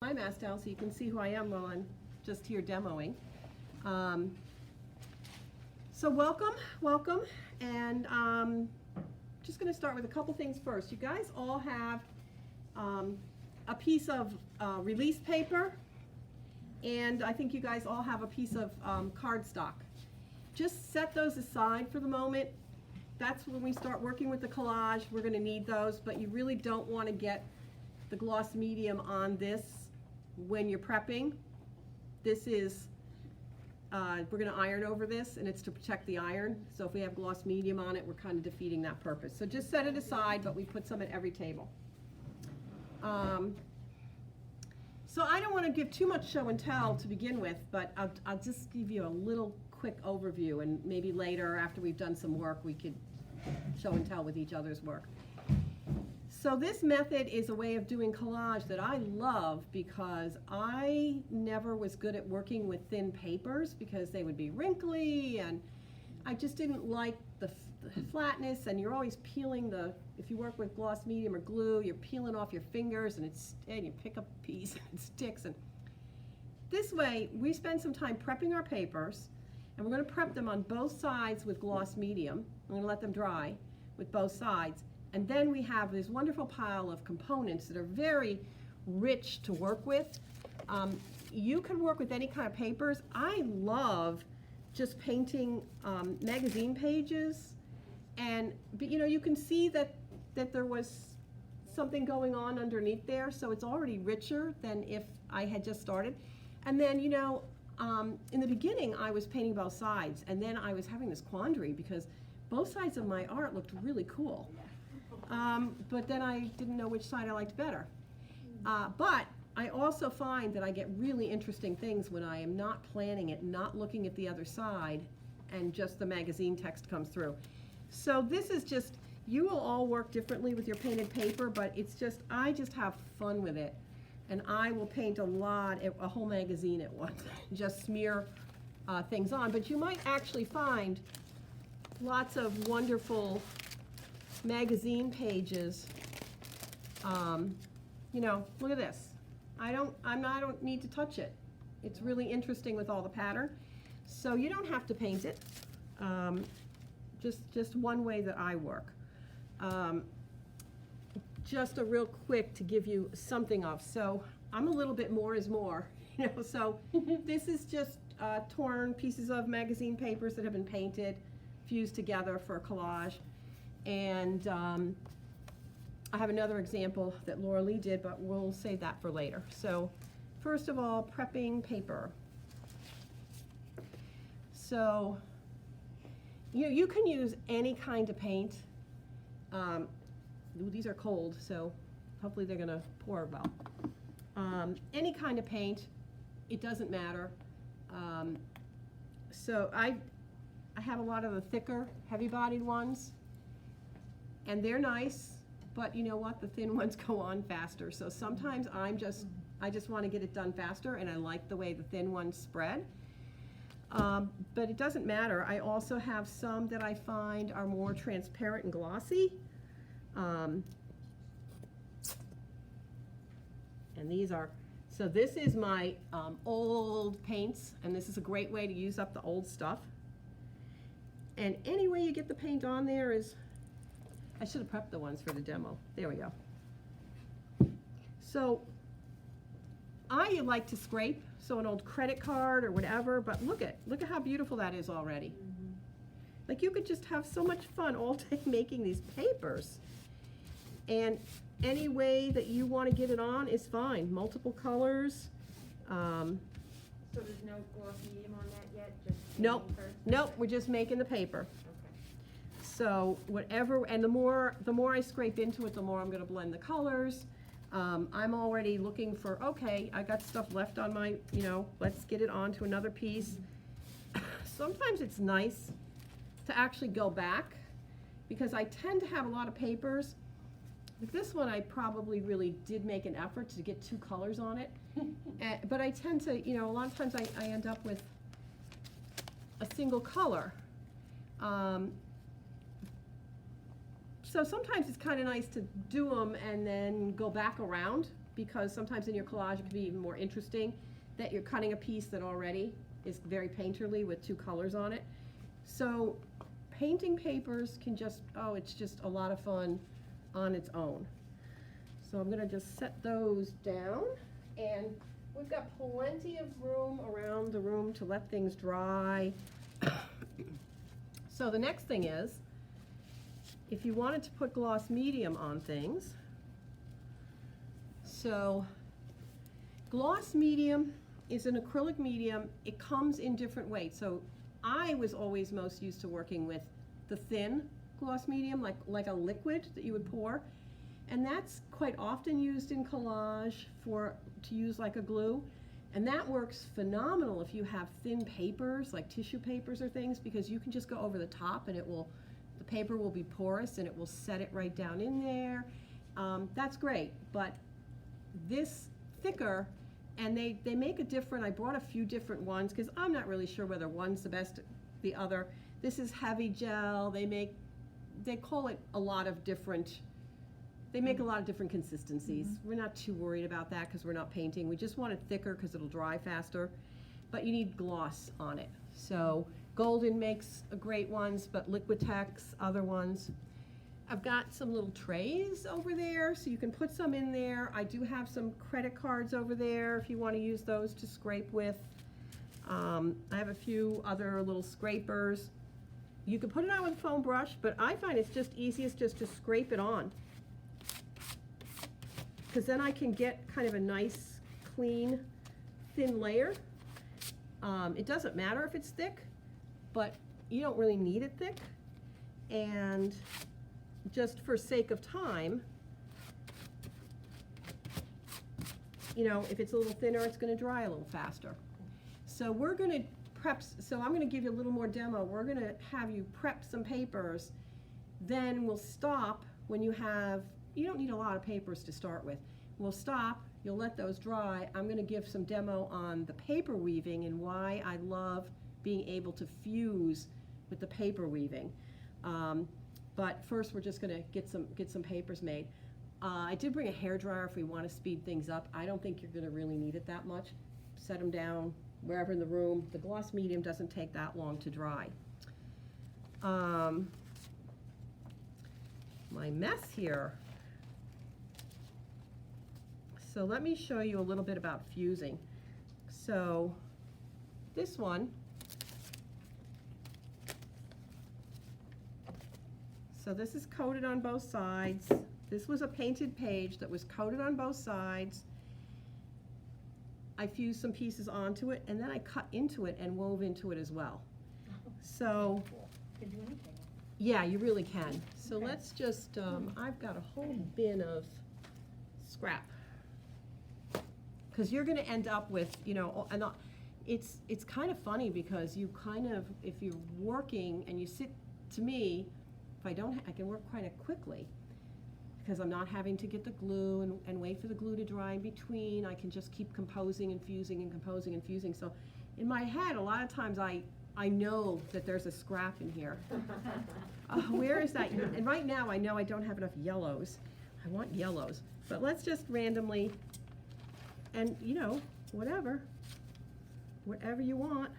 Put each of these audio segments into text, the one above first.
My mask down so you can see who I am while I'm just here demoing. So welcome, and just going to start with a couple things first. You guys all have a piece of release paper, and I think you guys all have a piece of cardstock. Just set those aside for the moment. That's when we start working with the collage. We're going to need those, but you really don't want to get the gloss medium on this when you're prepping. This is, we're going to iron over this, and it's to protect the iron. So if we have gloss medium on it, we're kind of defeating that purpose. So just set it aside, but we put some at every table. So I don't want to give too much show and tell to begin with, but I'll just give you a little quick overview, and maybe later after we've done some work we could show and tell with each other's work. So this method is a way of doing collage that I love because I never was good at working with thin papers because they would be wrinkly, and I just didn't like the flatness, and you're always peeling if you work with gloss medium or glue, you're peeling off your fingers, and you pick up a piece and it sticks. And this way we spend some time prepping our papers, and we're going to prep them on both sides with gloss medium. I'm going to let them dry with both sides. And then we have this wonderful pile of components that are very rich to work with. You can work with any kind of papers. I love just painting magazine pages, but you can see that there was something going on underneath there, so it's already richer than if I had just started. And then in the beginning I was painting both sides, and then I was having this quandary because both sides of my art looked really cool. But then I didn't know which side I liked better. But I also find that I get really interesting things when I am not planning it, not looking at the other side, and just the magazine text comes through. So this is just, you will all work differently with your painted paper, but it's just, I just have fun with it. And I will paint a whole magazine at once, just smear things on. But you might actually find lots of wonderful magazine pages. Look at this. I don't need to touch it. It's really interesting with all the pattern. So you don't have to paint it. Just one way that I work. Just a real quick to give you something of. So I'm a little bit more is more. So this is just torn pieces of magazine papers that have been painted, fused together for a collage. And I have another example that Laura Lee did, but we'll save that for later. So first of all, prepping paper. So you can use any kind of paint. These are cold, so hopefully they're going to pour well. Any kind of paint, it doesn't matter. So I have a lot of the thicker, heavy-bodied ones. And they're nice, but you know what? The thin ones go on faster. So sometimes I just want to get it done faster, and I like the way the thin ones spread. But it doesn't matter. I also have some that I find are more transparent and glossy. And these are, so this is my old paints, and this is a great way to use up the old stuff. And any way you get the paint on there is, I should have prepped the ones for the demo. There we go. So I like to scrape, so an old credit card or whatever, but look at how beautiful that is already. Like, you could just have so much fun all day making these papers. And any way that you want to get it on is fine. Multiple colors. So there's no gloss medium on that yet? Just Nope, we're just making the paper. So whatever, and the more I scrape into it, the more I'm going to blend the colors. I'm already looking for, okay, I got stuff left on my, let's get it onto another piece. Sometimes it's nice to actually go back, because I tend to have a lot of papers. Like this one, I probably really did make an effort to get two colors on it. But I tend to, a lot of times I end up with a single color. So sometimes it's kind of nice to do them and then go back around, because sometimes in your collage it can be even more interesting that you're cutting a piece that already is very painterly with two colors on it. So painting papers can just, oh, it's just a lot of fun on its own. So I'm gonna just set those down, and we've got plenty of room around the room to let things dry. So the next thing is, if you wanted to put gloss medium on things, so gloss medium is an acrylic medium. It comes in different weights. So I was always most used to working with the thin gloss medium, like a liquid that you would pour. And that's quite often used in collage to use like a glue. And that works phenomenal if you have thin papers, like tissue papers or things, because you can just go over the top and the paper will be porous and it will set it right down in there. That's great, but this thicker, and they make a different, I brought a few different ones because I'm not really sure whether one's the best, the other. This is heavy gel. They call it a lot of different, they make a lot of different consistencies. We're not too worried about that because we're not painting. We just want it thicker because it'll dry faster, but you need gloss on it. So Golden makes great ones, but Liquitex, other ones. I've got some little trays over there, so you can put some in there. I do have some credit cards over there if you want to use those to scrape with. I have a few other little scrapers. You can put it on with a foam brush, but I find it's just easiest just to scrape it on, because then I can get kind of a nice, clean, thin layer. It doesn't matter if it's thick, but you don't really need it thick. And just for sake of time, you know, if it's a little thinner, it's going to dry a little faster. So we're going to prep, so I'm going to give you a little more demo. We're going to have you prep some papers, then we'll stop when you don't need a lot of papers to start with. We'll stop, you'll let those dry. I'm going to give some demo on the paper weaving and why I love being able to fuse with the paper weaving. But first we're just going to get some papers made. I did bring a hairdryer if we want to speed things up. I don't think you're going to really need it that much. Set them down wherever in the room. The gloss medium doesn't take that long to dry. My mess here. So let me show you a little bit about fusing. So this one, so this is coated on both sides. This was a painted page that was coated on both sides. I fused some pieces onto it, and then I cut into it and wove into it as well. So, Can do anything. yeah, you really can. So Okay. let's just, I've got a whole bin of scrap. Because you're going to end up with, you know, and it's kind of funny because you kind of, if you're working and you sit, to me, if I don't, I can work kind of quickly because I'm not having to get the glue and wait for the glue to dry in between. I can just keep composing and fusing and composing and fusing. So in my head, a lot of times I know that there's a scrap in here. Where is that? And right now I know I don't have enough yellows. I want yellows. But let's just randomly, and you know, whatever you want.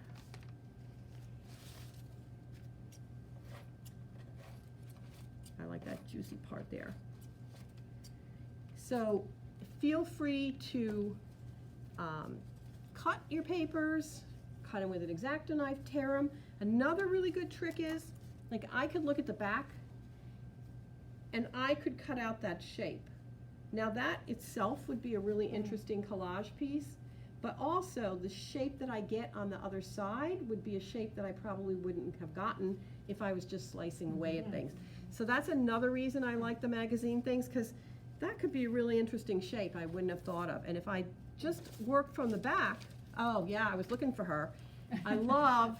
I like that juicy part there. So feel free to cut your papers, cut them with an X-Acto knife, tear them. Another really good trick is, like, I could look at the back and I could cut out that shape. Now that itself would be a really interesting collage piece, but also the shape that I get on the other side would be a shape that I probably wouldn't have gotten if I was just slicing away at things. So that's another reason I like the magazine things, because that could be a really interesting shape I wouldn't have thought of. And if I just work from the back, oh yeah, I was looking for her. I love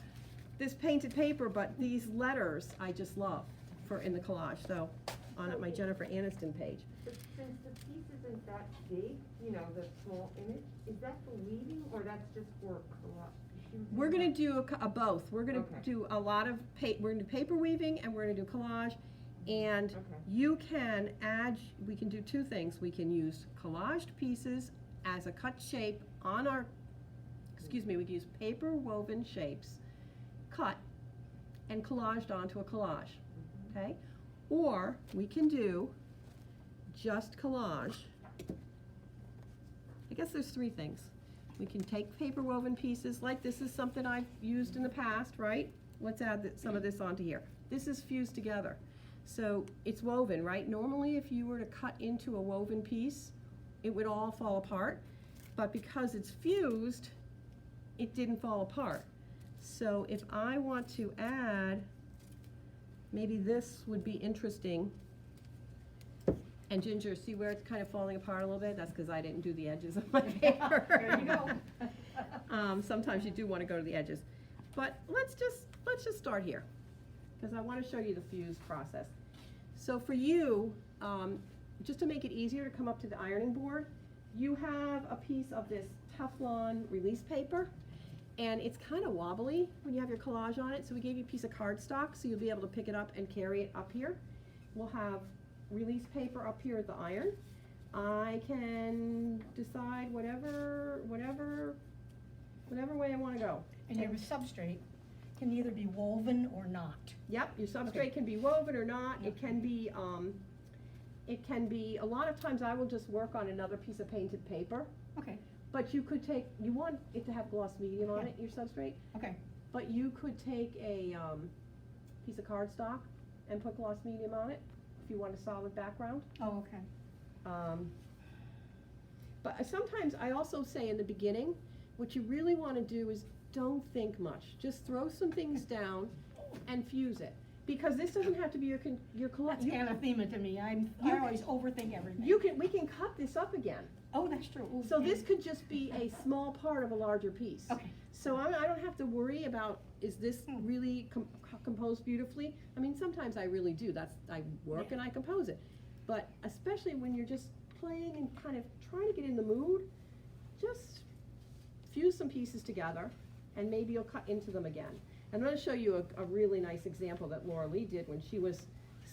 this painted paper, but these letters I just love for in the collage. So on my Jennifer Aniston page. But since the piece isn't that big, you know, the small image, is that for weaving or that's just for collage? We're going to do a both. We're going to Okay. do a lot of we're going to do paper weaving and we're going to do collage, And Okay. you can add, we can do two things. We can use collaged pieces as a cut shape on our, we can use paper woven shapes, cut and collaged onto a collage, okay? Or we can do just collage. I guess there's three things. We can take paper woven pieces, like this is something I've used in the past, right? Let's add some of this onto here. This is fused together. So it's woven, right? Normally if you were to cut into a woven piece, it would all fall apart. But because it's fused, it didn't fall apart. So if I want to add, maybe this would be interesting. And Ginger, see where it's kind of falling apart a little bit? That's because I didn't do the edges of my paper. There you go. Sometimes you do want to go to the edges. But let's just start here, because I want to show you the fuse process. So for you, just to make it easier to come up to the ironing board, you have a piece of this Teflon release paper, and it's kind of wobbly when you have your collage on it, so we gave you a piece of cardstock so you'll be able to pick it up and carry it up here. We'll have release paper up here at the iron. I can decide whatever way I want to go. And your substrate can either be woven or not. Yep, your substrate Okay. can be woven or not. Yep. It can be, a lot of times I will just work on another piece of painted paper. Okay, But you could take, you want it to have gloss medium on Yeah. it, your substrate, okay. but you could take a piece of cardstock and put gloss medium on it if you want a solid background. Oh, okay. But sometimes I also say in the beginning, what you really want to do is don't think much. Just throw some things down and fuse it. Because this doesn't have to be your That's collage. anathema to me. I you always overthink everything. We can cut this up again. Oh, that's true. Ooh, So yeah. this could just be a small part of a larger piece. Okay. So I don't have to worry about, is this really composed beautifully? I mean, sometimes I really do. I work Yeah. and I compose it. But especially when you're just playing and kind of trying to get in the mood, just fuse some pieces together and maybe you'll cut into them again. I'm going to show you a really nice example that Laura Lee did when she was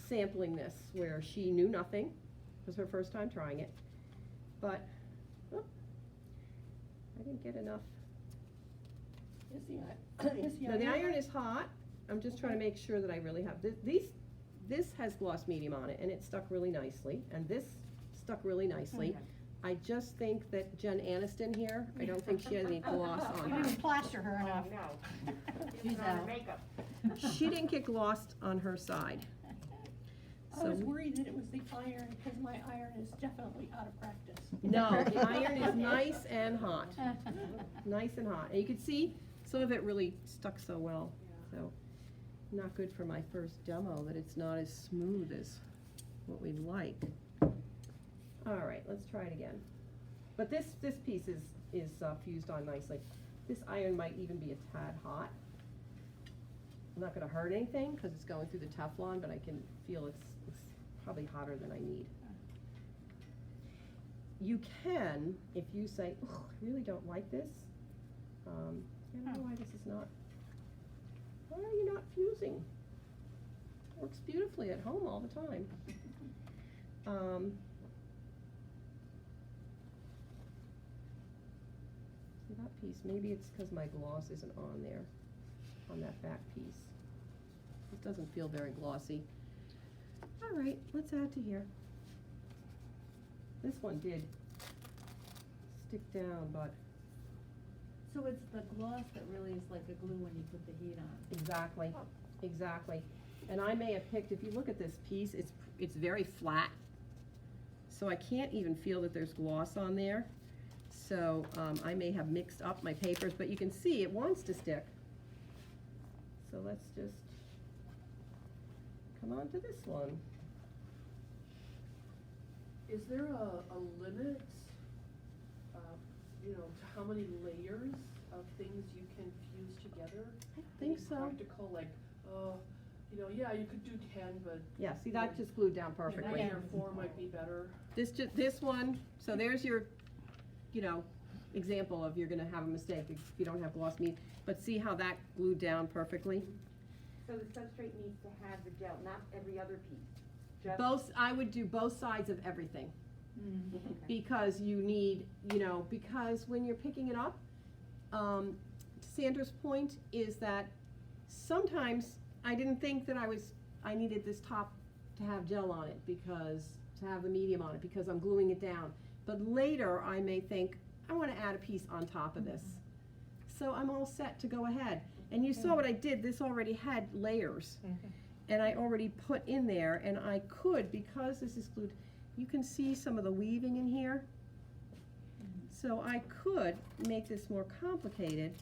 sampling this, where she knew nothing. It was her first time trying it. But, oh, I didn't get enough. Is the No, the iron is hot. I'm just trying to make sure that I really have, this has gloss medium on it and it stuck really nicely, and this stuck really nicely. Okay. I just think that Jen Aniston here, I don't think she has any gloss on You her. didn't plaster her Oh, enough. no. She's It's not her out. makeup. She didn't get glossed on her side. I was So- worried that it was the iron, because my iron is definitely out of practice. No, the iron is nice and hot. Nice and hot. And you can see some of it really stuck so well. So, not good for my first demo that it's not as smooth as what we'd like. All right, let's try it again. But this piece is fused on nicely. This iron might even be a tad hot. I'm not gonna hurt anything because it's going through the Teflon, but I can feel it's probably hotter than I need. You can, if you say, oh, I really don't like this, I don't know why this is not, why are you not fusing? Works beautifully at home all the time. See that piece, maybe it's because my gloss isn't on there, on that back piece. This doesn't feel very glossy. All right, let's add to here. This one did stick down, but So it's the gloss that really is like a glue when you put the heat on. exactly, exactly. And I may have picked, if you look at this piece, it's very flat. So I can't even feel that there's gloss on there. So I may have mixed up my papers, but you can see it wants to stick. So let's just come on to this one. Is there a limit, to how many layers of things you can fuse together? I think so. Practical, like, yeah, you could do 10, but Yeah, see that just glued down perfectly. 3 or 4 might be better. This one, so there's your, example of you're gonna have a mistake if you don't have gloss meat, but see how that glued down perfectly? So the substrate needs to have the gel, not every other piece. just? I would do both sides of everything. Okay. Because you need, because when you're picking it up, Sandra's point is that sometimes I didn't think that I needed this top to have gel on it to have the medium on it because I'm gluing it down. But later I may think, I want to add a piece on top of this. So I'm all set to go ahead. And you saw what I did, this already had layers. And I already put in there, and I could, because this is glued, you can see some of the weaving in here. So I could make this more complicated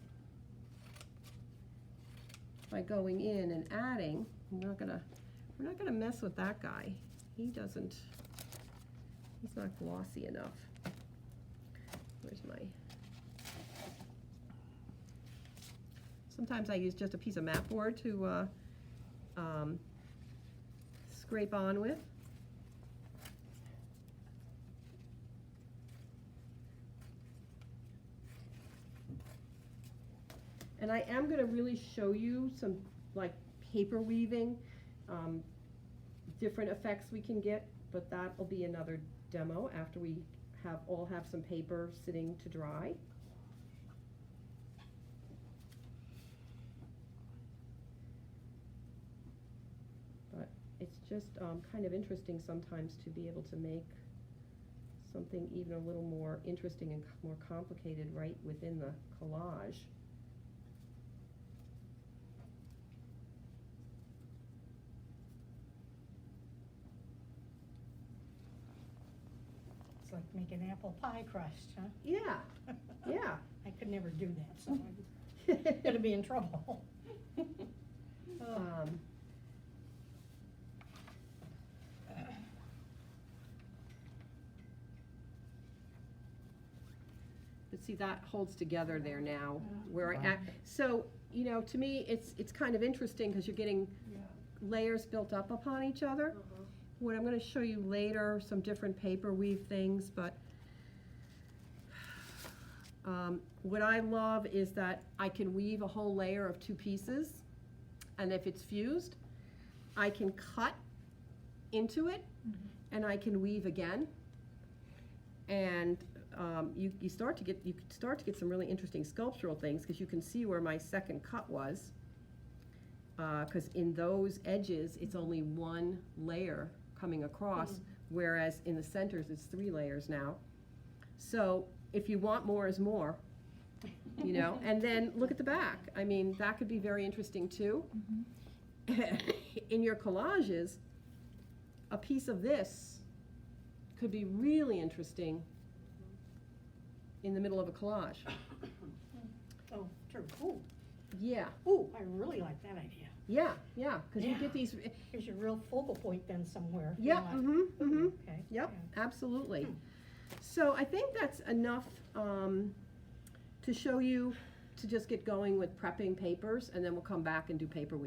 by going in and adding. We're not gonna mess with that guy. He's not glossy enough. Where's my, sometimes I use just a piece of mat board to scrape on with. And I am going to really show you some like paper weaving, different effects we can get, but that will be another demo after we all have some paper sitting to dry. But it's just kind of interesting sometimes to be able to make something even a little more interesting and more complicated right within the collage. It's like making apple pie crust, huh? Yeah, yeah. I could never do that, so I'm gonna be in trouble. But see, that holds together there now, where so, to me, it's kind of interesting because you're getting layers built up upon each other. What I'm going to show you later, some different paper weave things, but what I love is that I can weave a whole layer of 2 pieces, and if it's fused, I can cut into it, and I can weave again, and you could start to get some really interesting sculptural things because you can see where my second cut was, because in those edges it's only 1 layer coming across, whereas in the centers it's 3 layers now. So if you want more is more, and then look at the back. I mean, that could be very interesting too. In your collages, a piece of this could be really interesting in the middle of a collage. Oh, true. Ooh, Yeah, ooh, I really like that idea. yeah, because you get these, Gives you a real focal point then somewhere. if you yeah, like. Okay. yep, yeah. absolutely. So I think that's enough to show you to just get going with prepping papers, and then we'll come back and do paper weaving.